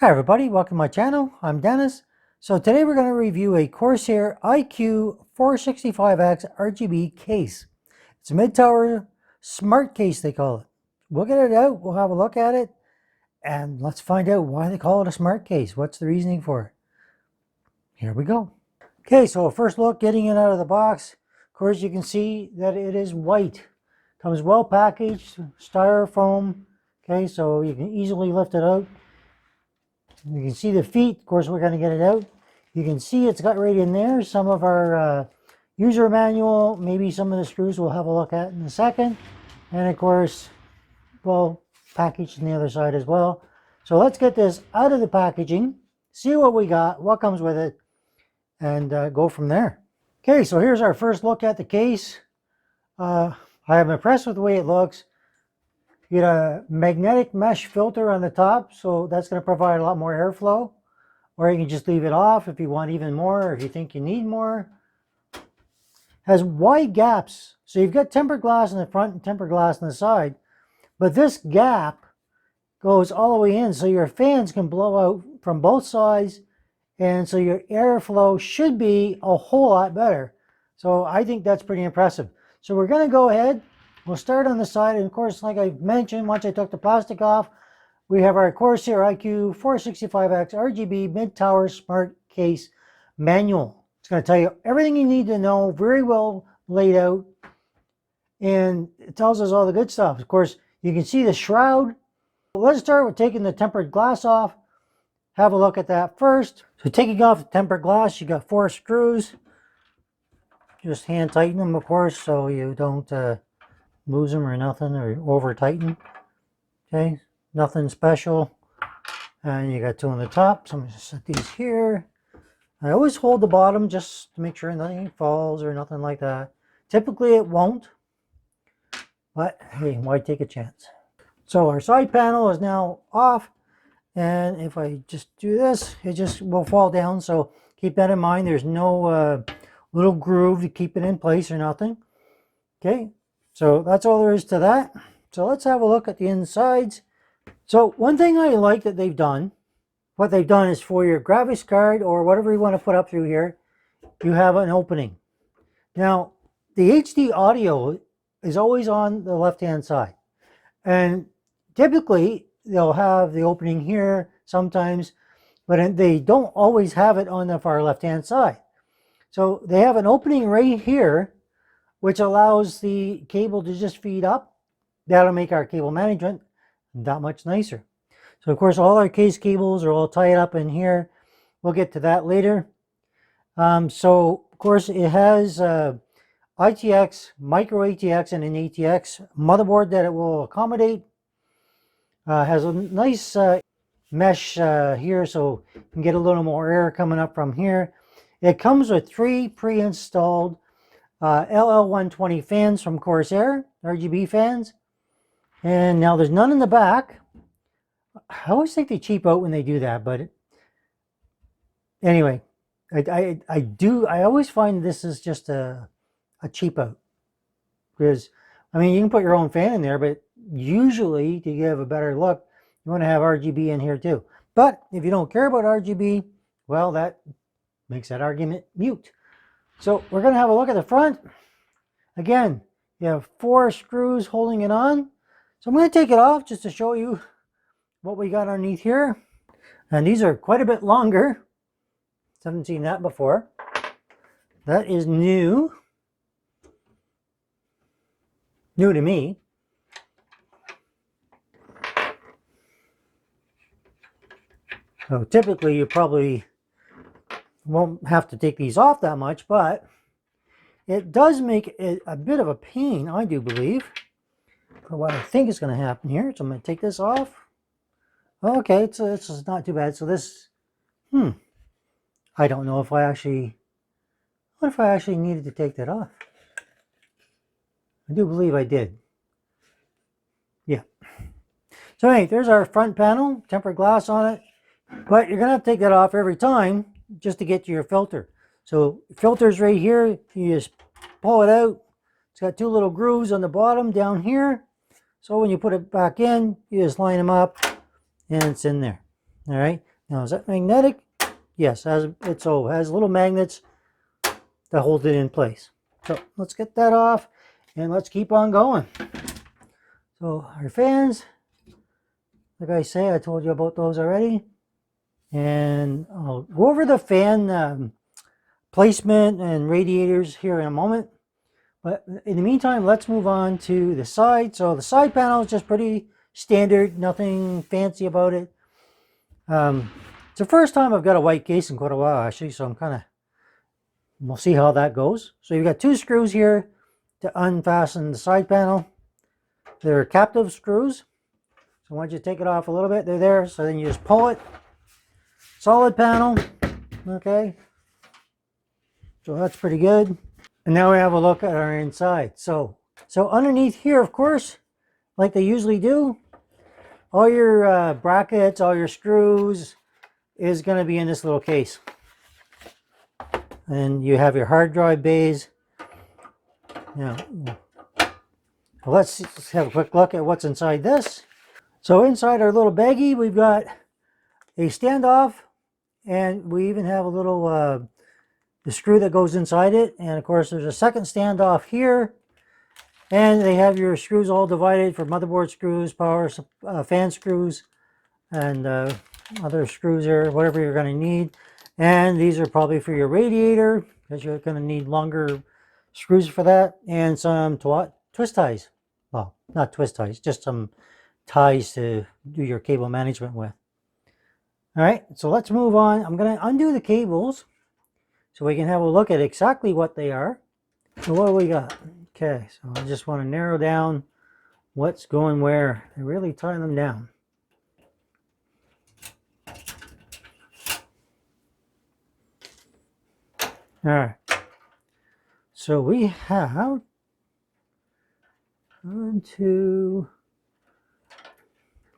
Hi everybody, welcome to my channel. I'm Dennis. So today we're going to review a Corsair iCUE 465X RGB case. It's a mid-tower smart case they call it. We'll get it out, we'll have a look at it, and let's find out why they call it a smart case. What's the reasoning for it? Here we go. Okay, so first look, getting it out of the box. Of course you can see that it is white. Comes well packaged, styrofoam. Okay, so you can easily lift it out. You can see the feet. Of course, we're going to get it out. You can see it's got right in there some of our user manual, maybe some of the screws we'll have a look at in a second. And of course, well, packaged on the other side as well. So let's get this out of the packaging, see what we got, what comes with it, and go from there. Okay, so here's our first look at the case. I am impressed with the way it looks. You get a magnetic mesh filter on the top, so that's going to provide a lot more airflow. Or you can just leave it off if you want even more, or if you think you need more. Has wide gaps, so you've got tempered glass in the front and tempered glass on the side. But this gap goes all the way in, so your fans can blow out from both sides, and so your airflow should be a whole lot better. So I think that's pretty impressive. So we're going to go ahead. We'll start on the side, and of course, like I mentioned, once I took the plastic off, we have our Corsair iCUE 465X RGB Mid-Tower Smart Case Manual. It's going to tell you everything you need to know, very well laid out, and it tells us all the good stuff. Of course, you can see the shroud. Let's start with taking the tempered glass off. Have a look at that first. So taking off the tempered glass, you got 4 screws. Just hand tighten them, of course, so you don't lose them or nothing, or over tighten. Okay, nothing special. And you got 2 on the top, so I'm going to set these here. I always hold the bottom just to make sure nothing falls or nothing like that. Typically it won't, but hey, why take a chance? So our side panel is now off, and if I just do this, it just will fall down. So keep that in mind. There's no little groove to keep it in place or nothing. Okay, so that's all there is to that. So let's have a look at the insides. So one thing I like that they've done, what they've done is for your graphics card or whatever you want to put up through here, you have an opening. Now, the HD audio is always on the left-hand side. And typically, they'll have the opening here sometimes, but they don't always have it on the far left-hand side. So they have an opening right here, which allows the cable to just feed up. That'll make our cable management that much nicer. So of course, all our case cables are all tied up in here. We'll get to that later. So of course, it has ITX, micro ATX, and an ATX motherboard that it will accommodate. Has a nice mesh here, so you can get a little more air coming up from here. It comes with 3 pre-installed LL120 fans from Corsair, RGB fans. And now there's none in the back. I always think they cheap out when they do that, but anyway, I always find this is just a cheap out. Because, I mean, you can put your own fan in there, but usually to give a better look, you want to have RGB in here too. But if you don't care about RGB, well, that makes that argument mute. So we're going to have a look at the front. Again, you have 4 screws holding it on. So I'm going to take it off just to show you what we got underneath here. And these are quite a bit longer. Haven't seen that before. That is new. New to me. So typically you probably won't have to take these off that much, but it does make it a bit of a pain, I do believe, for what I think is going to happen here. So I'm going to take this off. Okay, so this is not too bad. So this, I don't know if I actually, what if I actually needed to take that off? I do believe I did. Yeah. So anyway, there's our front panel, tempered glass on it, but you're going to have to take that off every time just to get to your filter. So filter's right here. You just pull it out. It's got 2 little grooves on the bottom down here. So when you put it back in, you just line them up and it's in there. All right. Now, is that magnetic? Yes, it has little magnets that hold it in place. So let's get that off and let's keep on going. So our fans, like I say, I told you about those already. And I'll go over the fan placement and radiators here in a moment. But in the meantime, let's move on to the side. So the side panel is just pretty standard, nothing fancy about it. It's the first time I've got a white case in quite a while, actually, so we'll see how that goes. So you've got 2 screws here to unfasten the side panel. They're captive screws. So once you take it off a little bit, they're there. So then you just pull it. Solid panel, okay. So that's pretty good. And now we have a look at our inside. So underneath here, of course, like they usually do, all your brackets, all your screws is going to be in this little case. And you have your hard drive bays. Now, let's have a quick look at what's inside this. So inside our little baggie, we've got a standoff, and we even have a little the screw that goes inside it. And of course, there's a second standoff here. And they have your screws all divided for motherboard screws, power, fan screws, and other screws there, whatever you're going to need. And these are probably for your radiator, because you're going to need longer screws for that. And some twist ties. Well, not twist ties, just some ties to do your cable management with. All right, so let's move on. I'm going to undo the cables so we can have a look at exactly what they are. So what do we got? Okay, so I just want to narrow down what's going where and really tie them down. All right, so we have 1, 2.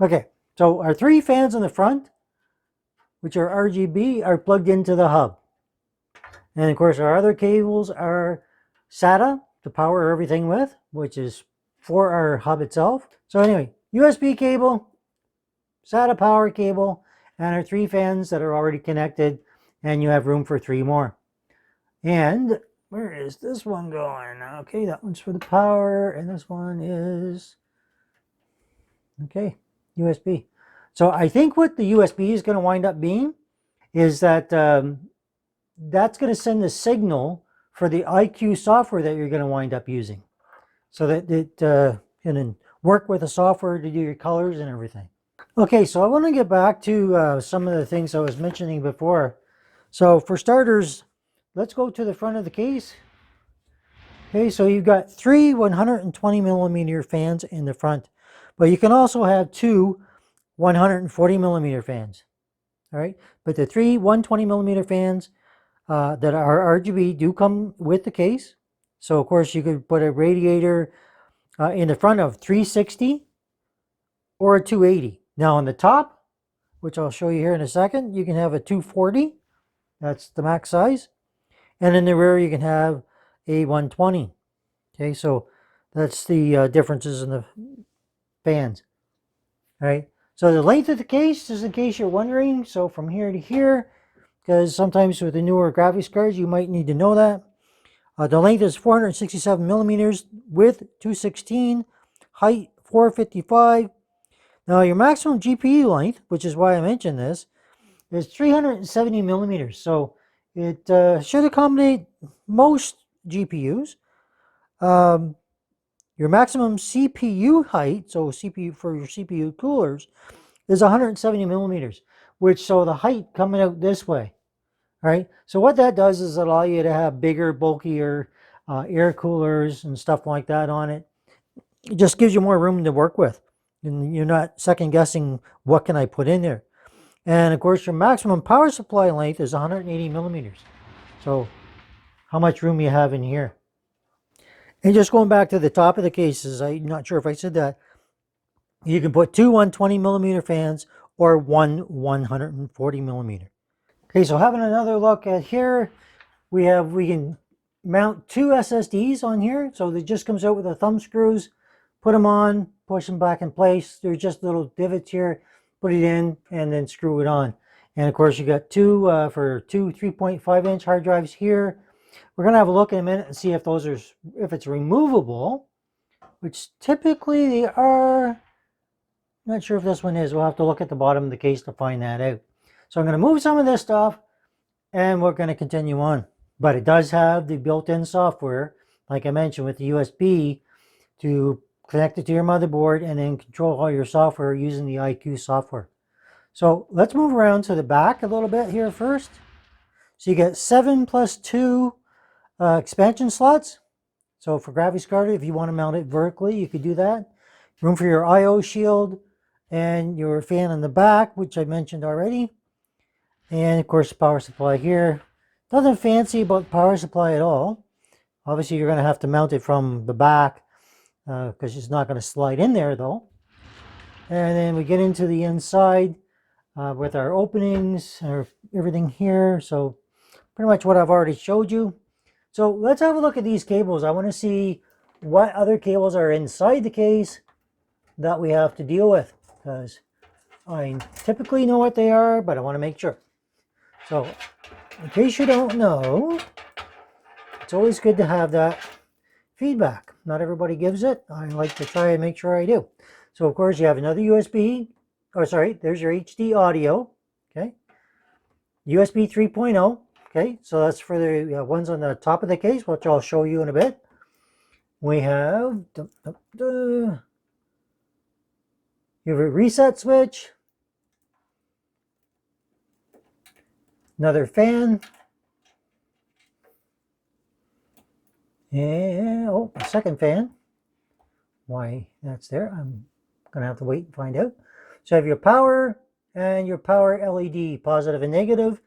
Okay, so our 3 fans in the front, which are RGB, are plugged into the hub. And of course, our other cables are SATA to power everything with, which is for our hub itself. So anyway, USB cable, SATA power cable, and our 3 fans that are already connected, and you have room for 3 more. And where is this one going? Okay, that one's for the power, and this one is, okay, USB. So I think what the USB is going to wind up being is that that's going to send the signal for the iCUE software that you're going to wind up using, so that it can work with the software to do your colors and everything. Okay, so I want to get back to some of the things I was mentioning before. So for starters, let's go to the front of the case. Okay, so you've got 3 120 millimeter fans in the front, but you can also have 2 140 millimeter fans. All right, but the 3 120 millimeter fans that are RGB do come with the case. So of course you could put a radiator in the front of 360 or a 280. Now on the top, which I'll show you here in a second, you can have a 240. That's the max size. And in the rear you can have a 120. Okay, so that's the differences in the fans. All right, so the length of the case, just in case you're wondering, so from here to here, because sometimes with the newer graphics cards, you might need to know that. The length is 467 millimeters, width 216, height 455. Now your maximum GPU length, which is why I mentioned this, is 370 millimeters. So it should accommodate most GPUs. Your maximum CPU height, so CPU for your CPU coolers, is 170 millimeters, so the height coming out this way. All right, so what that does is allow you to have bigger, bulkier air coolers and stuff like that on it. It just gives you more room to work with, and you're not second guessing what can I put in there. And of course, your maximum power supply length is 180 millimeters. So how much room you have in here. And just going back to the top of the cases, I'm not sure if I said that, you can put 2 120 millimeter fans or 1 140 millimeter. Okay, so having another look at here, we can mount 2 SSDs on here. So it just comes out with the thumb screws, put them on, push them back in place. There's just little divots here, put it in, and then screw it on. And of course, you got two 3.5-inch hard drives here. We're gonna have a look in a minute and see if those are, if it's removable, which typically they are. Not sure if this one is. We'll have to look at the bottom of the case to find that out. So I'm gonna move some of this stuff and we're gonna continue on. But it does have the built-in software, like I mentioned, with the USB to connect it to your motherboard and then control all your software using the iCUE software. So let's move around to the back a little bit here first. So you get 7 plus 2 expansion slots. So for graphics card, if you want to mount it vertically, you could do that. Room for your I/O shield and your fan in the back, which I mentioned already. And of course, power supply here. Nothing fancy about power supply at all. Obviously, you're going to have to mount it from the back because it's not going to slide in there though. And then we get into the inside with our openings, everything here. So pretty much what I've already showed you. So let's have a look at these cables. I want to see what other cables are inside the case that we have to deal with, because I typically know what they are, but I want to make sure. So in case you don't know, it's always good to have that feedback. Not everybody gives it. I like to try and make sure I do. So of course you have another USB. Oh, sorry, there's your HD audio. Okay. USB 3.0. Okay, so that's for the ones on the top of the case, which I'll show you in a bit. We have you have a reset switch, another fan, and a second fan. Why that's there, I'm gonna have to wait and find out. So you have your power and your power LED, positive and negative.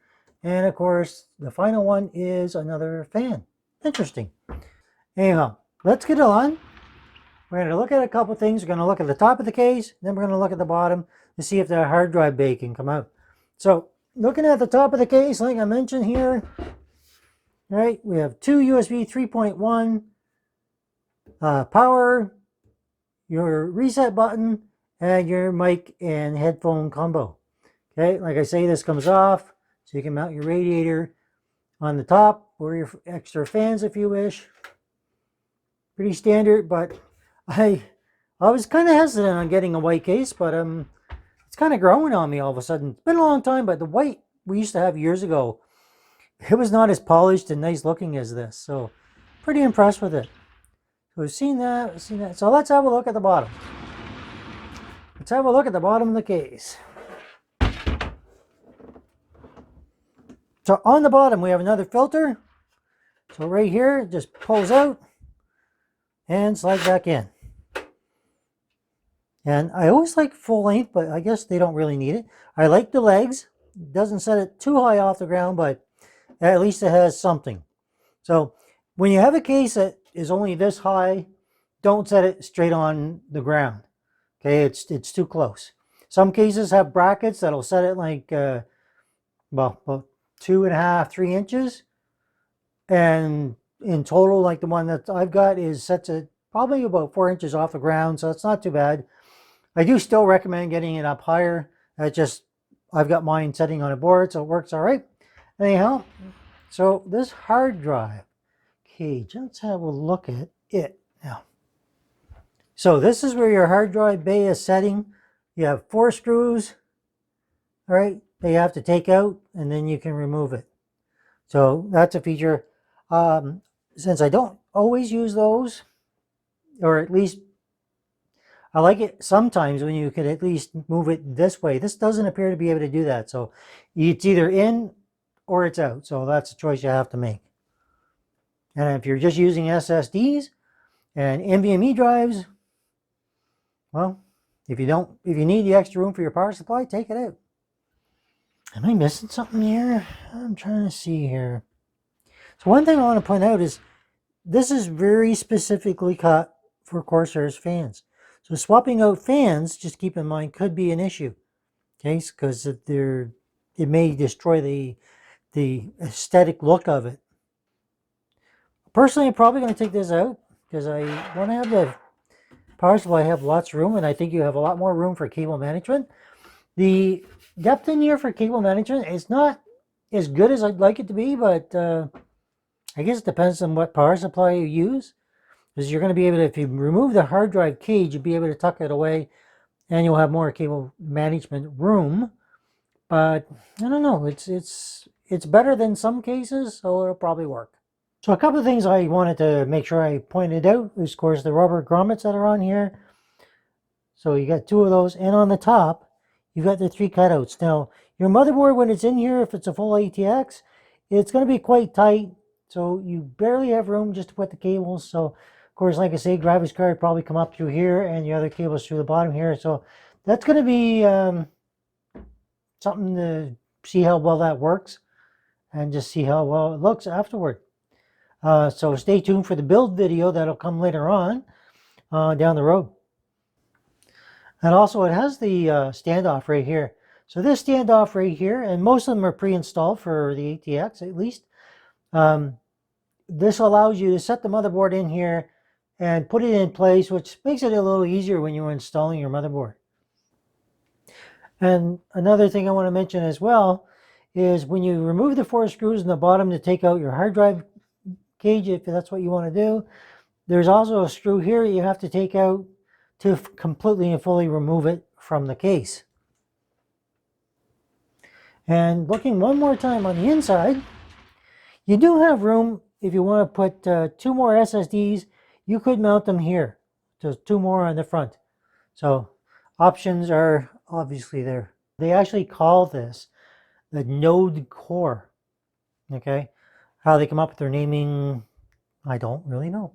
And of course, the final one is another fan. Interesting. Anyhow, let's get on. We're going to look at a couple things. We're going to look at the top of the case, then we're going to look at the bottom to see if the hard drive bay can come out. So, looking at the top of the case, like I mentioned here, right, we have two USB 3.1, power, your reset button, and your mic and headphone combo. Okay, like I say, this comes off. So you can mount your radiator on the top or your extra fans if you wish. Pretty standard, but I was kind of hesitant on getting a white case, but it's kind of growing on me all of a sudden. It's been a long time, but the white we used to have years ago, it was not as polished and nice looking as this. So pretty impressed with it. So we've seen that, So let's have a look at the bottom. Let's have a look at the bottom of the case. So on the bottom, we have another filter. So right here, it just pulls out and slides back in. And I always like full length, but I guess they don't really need it. I like the legs. It doesn't set it too high off the ground, but at least it has something. So when you have a case that is only this high, don't set it straight on the ground. Okay, it's too close. Some cases have brackets that'll set it like, well, 2.5, 3 inches, and in total, like the one that I've got is sets it probably about 4 inches off the ground, so it's not too bad. I do still recommend getting it up higher. I've got mine setting on a board, so it works all right. Anyhow, so this hard drive cage, let's have a look at it now. So this is where your hard drive bay is setting. You have 4 screws, all right, that you have to take out, and then you can remove it. So that's a feature. Since I don't always use those, or at least I like it sometimes when you can at least move it this way. This doesn't appear to be able to do that. So it's either in or it's out. So that's a choice you have to make. And if you're just using SSDs and NVMe drives, well, if you need the extra room for your power supply, take it out. Am I missing something here? I'm trying to see here. So one thing I want to point out is this is very specifically cut for Corsair's fans. So swapping out fans, just keep in mind, could be an issue. Okay, because it may destroy the aesthetic look of it. Personally, I'm probably going to take this out because I want to have the power supply have lots of room, and I think you have a lot more room for cable management. The depth in here for cable management is not as good as I'd like it to be, but I guess it depends on what power supply you use. Because you're going to be able to, if you remove the hard drive cage, you'll be able to tuck it away and you'll have more cable management room. But I don't know, it's better than some cases, so it'll probably work. So a couple of things I wanted to make sure I pointed out is, of course, the rubber grommets that are on here. So you got 2 of those, and on the top, you've got the 3 cutouts. Now, your motherboard, when it's in here, if it's a full ATX, it's going to be quite tight, so you barely have room just to put the cables. So, of course, like I say, graphics card probably come up through here, and the other cables through the bottom here. So that's going to be something to see how well that works, and just see how well it looks afterward. So stay tuned for the build video that'll come later on down the road. And also it has the standoff right here. So this standoff right here, and most of them are pre-installed for the ATX at least. This allows you to set the motherboard in here and put it in place, which makes it a little easier when you're installing your motherboard. And another thing I want to mention as well is when you remove the 4 screws in the bottom to take out your hard drive cage, if that's what you want to do, there's also a screw here you have to take out to completely and fully remove it from the case. And looking one more time on the inside, you do have room if you want to put 2 more SSDs. You could mount them here, just 2 more on the front. So options are obviously there. They actually call this the node core. Okay, how they come up with their naming, I don't really know.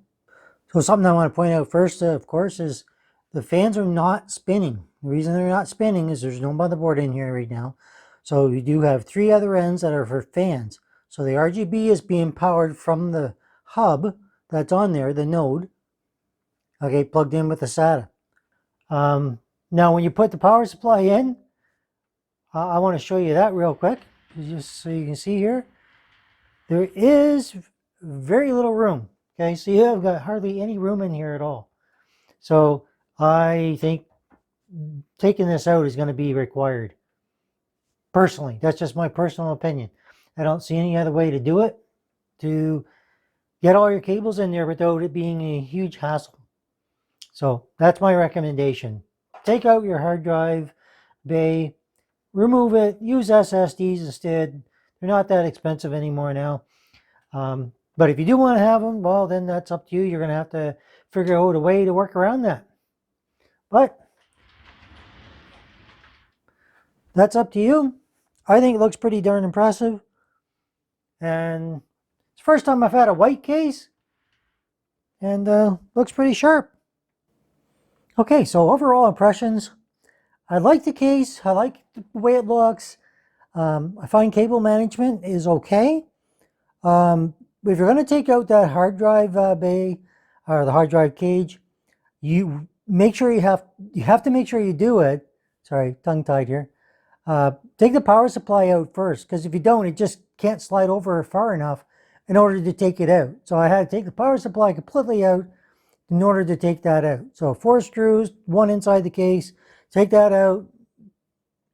So something I want to point out first, of course, is the fans are not spinning. The reason they're not spinning is there's no motherboard in here right now. So you do have 3 other ends that are for fans. So the RGB is being powered from the hub that's on there, the node, okay, plugged in with the SATA. Now when you put the power supply in, I want to show you that real quick, just so you can see here. There is very little room, okay, so you have got hardly any room in here at all. So I think taking this out is going to be required. Personally, that's just my personal opinion. I don't see any other way to do it, to get all your cables in there without it being a huge hassle. So that's my recommendation. Take out your hard drive bay, remove it, use SSDs instead. They're not that expensive anymore now. But if you do want to have them, well, then that's up to you. You're going to have to figure out a way to work around that. But that's up to you. I think it looks pretty darn impressive. And it's the first time I've had a white case. And looks pretty sharp. Okay, so overall impressions. I like the case. I like the way it looks. I find cable management is okay. If you're going to take out that hard drive bay or the hard drive cage, you make sure you have to make sure you do it. Sorry, tongue-tied here. Take the power supply out first, because if you don't, it just can't slide over far enough in order to take it out. So I had to take the power supply completely out in order to take that out. So 4 screws, 1 inside the case, take that out,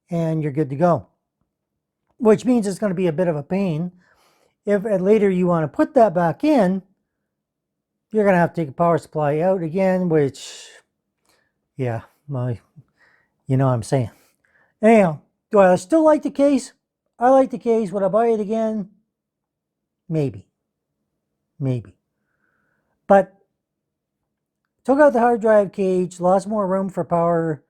and you're good to go. Which means it's going to be a bit of a pain. If later you want to put that back in, you're going to have to take the power supply out again, which, yeah, you know what I'm saying. Anyhow, do I still like the case? I like the case. Would I buy it again? Maybe. Maybe. But took out the hard drive cage, lots more room for power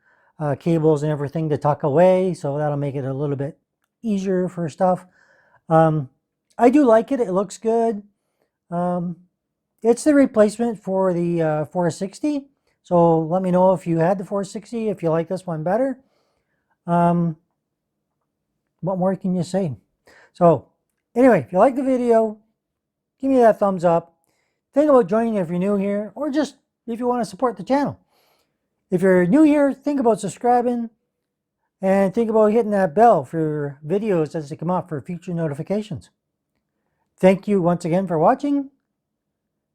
cables and everything to tuck away, so that'll make it a little bit easier for stuff. I do like it. It looks good. It's the replacement for the 460. So let me know if you had the 460, if you like this one better. What more can you say? So anyway, if you like the video, give me that thumbs up. Think about joining if you're new here, or just if you want to support the channel. If you're new here, think about subscribing and think about hitting that bell for videos as they come up for future notifications. Thank you once again for watching.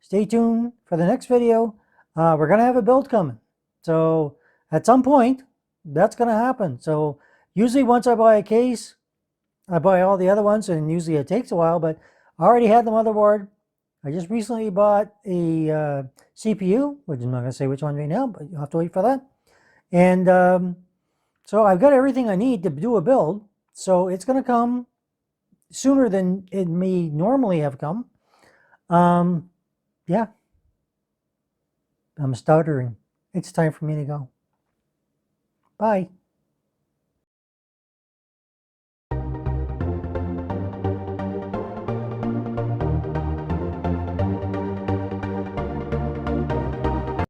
Stay tuned for the next video. We're going to have a build coming. So at some point, that's going to happen. So Usually once I buy a case, I buy all the other ones, and usually it takes a while, but I already had the motherboard. I just recently bought a CPU, which I'm not going to say which one right now, but you'll have to wait for that. And so I've got everything I need to do a build. So it's going to come sooner than it may normally have come. Yeah, I'm stuttering. It's time for me to go. Bye.